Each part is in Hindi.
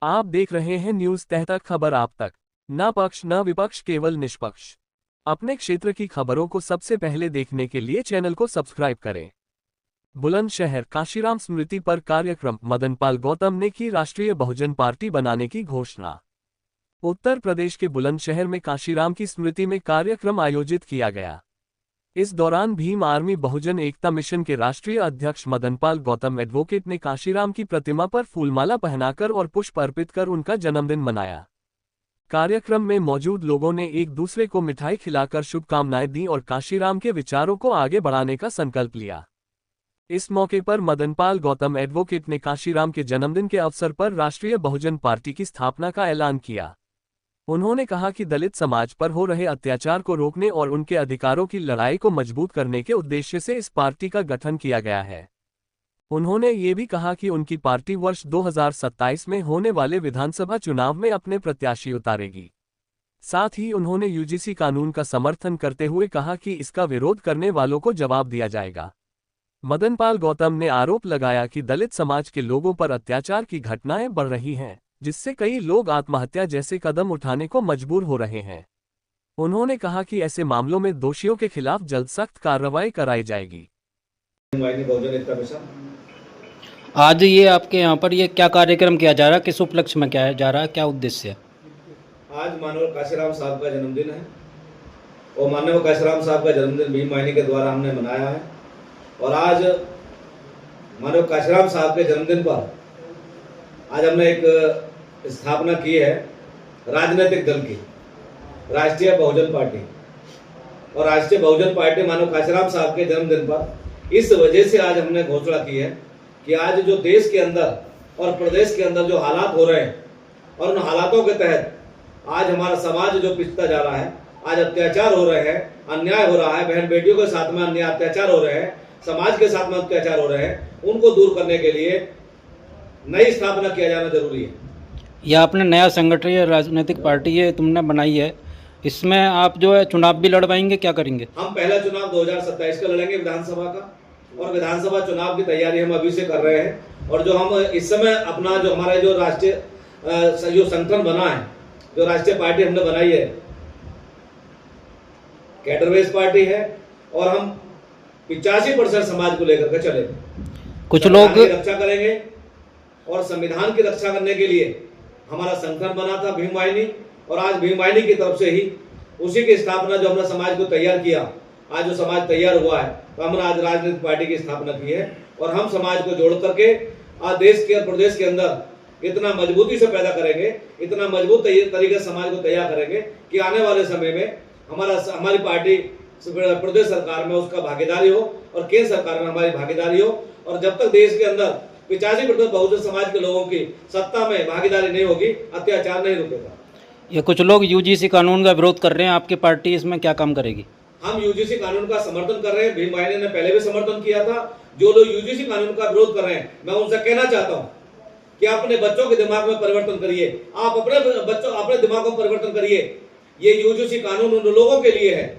आप देख रहे हैं न्यूज तह तक, खबर आप तक। न पक्ष न विपक्ष, केवल निष्पक्ष। अपने क्षेत्र की खबरों को सबसे पहले देखने के लिए चैनल को सब्सक्राइब करें। बुलंदशहर काशीराम स्मृति पर कार्यक्रम, मदनपाल गौतम ने की राष्ट्रीय बहुजन पार्टी बनाने की घोषणा। उत्तर प्रदेश के बुलंदशहर में काशीराम की स्मृति में कार्यक्रम आयोजित किया गया। इस दौरान भीम आर्मी बहुजन एकता मिशन के राष्ट्रीय अध्यक्ष मदनपाल गौतम एडवोकेट ने काशीराम की प्रतिमा पर फूलमाला पहनाकर और पुष्प अर्पित कर उनका जन्मदिन मनाया। कार्यक्रम में मौजूद लोगों ने एक दूसरे को मिठाई खिलाकर शुभकामनाएं दी और काशीराम के विचारों को आगे बढ़ाने का संकल्प लिया। इस मौके पर मदनपाल गौतम एडवोकेट ने काशीराम के जन्मदिन के अवसर पर राष्ट्रीय बहुजन पार्टी की स्थापना का ऐलान किया। उन्होंने कहा कि दलित समाज पर हो रहे अत्याचार को रोकने और उनके अधिकारों की लड़ाई को मजबूत करने के उद्देश्य से इस पार्टी का गठन किया गया है। उन्होंने ये भी कहा कि उनकी पार्टी वर्ष 2027 में होने वाले विधानसभा चुनाव में अपने प्रत्याशी उतारेगी। साथ ही उन्होंने यूजीसी कानून का समर्थन करते हुए कहा कि इसका विरोध करने वालों को जवाब दिया जाएगा। मदनपाल गौतम ने आरोप लगाया कि दलित समाज के लोगों पर अत्याचार की घटनाएं बढ़ रही हैं, जिससे कई लोग आत्महत्या जैसे कदम उठाने को मजबूर हो रहे हैं। उन्होंने कहा कि ऐसे मामलों में दोषियों के खिलाफ जल्द सख्त कार्रवाई कराई जाएगी। आज ये आपके यहाँ पर ये क्या कार्यक्रम किया जा रहा है, किस उपलक्ष्य में किया जा रहा है, क्या उद्देश्य है? आज मानव काशीराम साहब का जन्मदिन है और मानव काशीराम साहब का जन्मदिन भीम वाहिनी के द्वारा हमने मनाया है। और आज मानव काशीराम साहब के जन्मदिन पर आज हमने एक स्थापना की है राजनीतिक दल की, राष्ट्रीय बहुजन पार्टी। और राष्ट्रीय बहुजन पार्टी मानव काशीराम साहब के जन्मदिन पर इस वजह से आज हमने घोषणा की है कि आज जो देश के अंदर और प्रदेश के अंदर जो हालात हो रहे हैं और उन हालातों के तहत आज हमारा समाज जो पिछता जा रहा है, आज अत्याचार हो रहे हैं, अन्याय हो रहा है, बहन बेटियों के साथ में अन्याय अत्याचार हो रहे हैं, समाज के साथ में अत्याचार हो रहे हैं, उनको दूर करने के लिए नई स्थापना किया जाना जरूरी है। यह आपने नया संगठन राजनीतिक पार्टी है तुमने बनाई है, इसमें आप जो है चुनाव भी लड़वाएंगे, क्या करेंगे? हम पहला चुनाव 2027 का लड़ेंगे विधानसभा का, और विधानसभा चुनाव की तैयारी हम अभी से कर रहे हैं। और जो हम इस समय अपना जो हमारा जो राष्ट्रीय जो संगठन बना है, जो राष्ट्रीय पार्टी हमने बनाई है, कैडर बेस पार्टी है और हम 85% समाज को लेकर के चलेंगे। कुछ लोग रक्षा करेंगे और संविधान की रक्षा करने के लिए हमारा संगठन बना था भीम वाहिनी, और आज भीम वाहिनी की तरफ से ही उसी की स्थापना जो हमने समाज को तैयार किया, आज जो समाज तैयार हुआ है, तो हमने आज राजनीतिक पार्टी की स्थापना की है। और हम समाज को जोड़ करके आज देश के और प्रदेश के अंदर इतना मजबूती से पैदा करेंगे, इतना मजबूत तरीके से समाज को तैयार करेंगे कि आने वाले समय में हमारी पार्टी प्रदेश सरकार में उसका भागीदारी हो और केंद्र सरकार में हमारी भागीदारी हो। और जब तक देश के अंदर 85% बहुजन समाज के लोगों की सत्ता में भागीदारी नहीं होगी, अत्याचार नहीं रुकेगा। ये कुछ लोग यूजीसी कानून का विरोध कर रहे हैं, आपकी पार्टी इसमें क्या काम करेगी? हम यूजीसी कानून का समर्थन कर रहे हैं, भीम वाहिनी ने पहले भी समर्थन किया था। जो लोग यूजीसी कानून का विरोध कर रहे हैं, मैं उनसे कहना चाहता हूं कि अपने बच्चों के दिमाग में परिवर्तन करिए, आप अपने दिमाग में परिवर्तन करिए। ये यूजीसी कानून उन लोगों के लिए है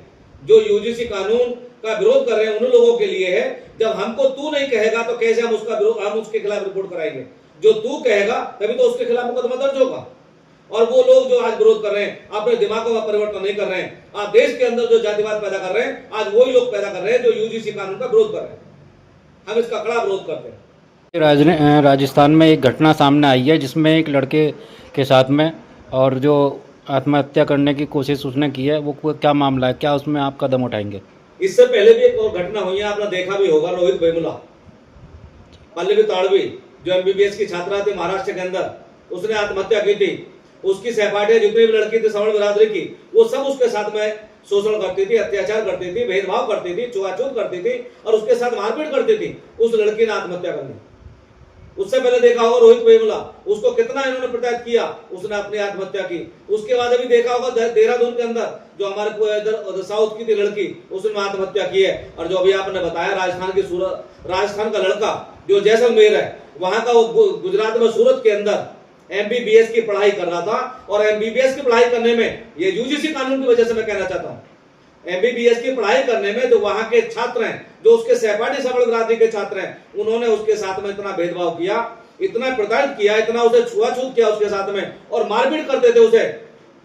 जो यूजीसी कानून का विरोध कर रहे हैं, उन लोगों के लिए है। जब हमको तू नहीं कहेगा तो कैसे हम उसके खिलाफ रिपोर्ट कराएंगे? जो तू कहेगा तभी तो उसके खिलाफ मुकदमा दर्ज होगा। और वो लोग जो आज विरोध कर रहे हैं, अपने दिमागों में परिवर्तन नहीं कर रहे हैं, आज देश के अंदर जो जातिवाद पैदा कर रहे हैं, आज वही लोग पैदा कर रहे हैं जो यूजीसी कानून का विरोध कर रहे हैं। हम इसका कड़ा विरोध करते हैं। राजस्थान में एक घटना सामने आई है जिसमें एक लड़के के साथ में और जो आत्महत्या करने की कोशिश उसने की है, वो क्या मामला है, क्या उसमें आप कदम उठाएंगे? इससे पहले भी एक और घटना हुई है, आपने देखा भी होगा, रोहित वेमुला, पल्लवी ताड़वी जो एमबीबीएस की छात्रा थी महाराष्ट्र के अंदर, उसने आत्महत्या की थी। उसकी सहपाठियां जितनी भी लड़की थी सवर्ण बिरादरी की, वो सब उसके साथ में शोषण करती थी, अत्याचार करती थी, भेदभाव करती थी, छुआछूत करती थी और उसके साथ मारपीट करती थी। उस लड़की ने आत्महत्या कर ली। उससे पहले देखा होगा रोहित वेमुला, उसको कितना इन्होंने प्रताड़ित किया, उसने अपनी आत्महत्या की। उसके बाद अभी देखा होगा देहरादून के अंदर जो हमारे इधर साउथ की थी लड़की, उसने आत्महत्या की है। और जो अभी आपने बताया राजस्थान का लड़का जो जैसलमेर है, वहां का वो गुजरात में सूरत के अंदर एमबीबीएस की पढ़ाई कर रहा था। और एमबीबीएस की पढ़ाई करने में ये यूजीसी कानून की वजह से मैं कहना चाहता हूं, एमबीबीएस की पढ़ाई करने में जो वहां के छात्र हैं, जो उसके सहपाठी सवर्ण बिरादरी के छात्र हैं, उन्होंने उसके साथ में इतना भेदभाव किया इतना प्रताड़ित किया, इतना उसे छुआछूत किया उसके साथ में, और मारपीट करते थे उसे।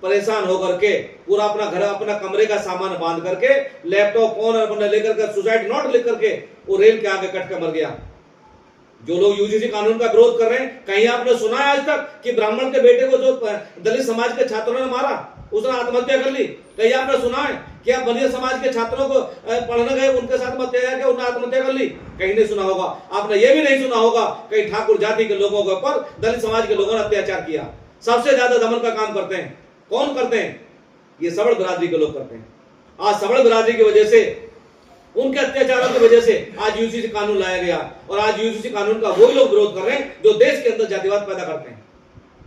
परेशान होकर के पूरा अपना घर, अपना कमरे का सामान बांध करके, लैपटॉप फोन अपने लेकर के, सुसाइड नोट लिख करके वो रेल के आगे कट कर मर गया। जो लोग यूजीसी कानून का विरोध कर रहे हैं, कहीं आपने सुना है आज तक कि ब्राह्मण के बेटे को जो दलित समाज के छात्रों ने मारा उसने आत्महत्या कर ली? कहीं आपने सुना है कि आप बनिया समाज के छात्रों को पढ़ने गए, उनके साथ में अत्याचार किया, उन्होंने आत्महत्या कर ली? कहीं नहीं सुना होगा। आपने ये भी नहीं सुना होगा कहीं ठाकुर जाति के लोगों के ऊपर दलित समाज के लोगों ने अत्याचार किया। सबसे ज्यादा दमन का काम करते हैं कौन करते हैं? ये सवर्ण बिरादरी के लोग करते हैं। आज सवर्ण बिरादरी की वजह से, उनके अत्याचारों की वजह से आज यूजीसी कानून लाया गया, और आज यूजीसी कानून का वही लोग विरोध कर रहे हैं जो देश के अंदर जातिवाद पैदा करते हैं।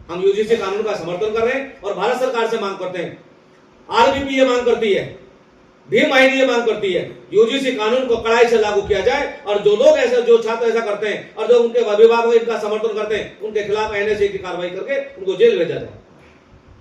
हम यूजीसी कानून का समर्थन कर रहे हैं और भारत सरकार से मांग करते हैं। आरबीपी ये मांग करती है, भीम आईडी ये मांग करती है, यूजीसी कानून को कड़ाई से लागू किया जाए, और जो लोग ऐसा, जो छात्र ऐसा करते हैं और जो उनके अभिभावक इनका समर्थन करते हैं, उनके खिलाफ एनएसए की कार्रवाई करके उनको जेल भेजा जाए।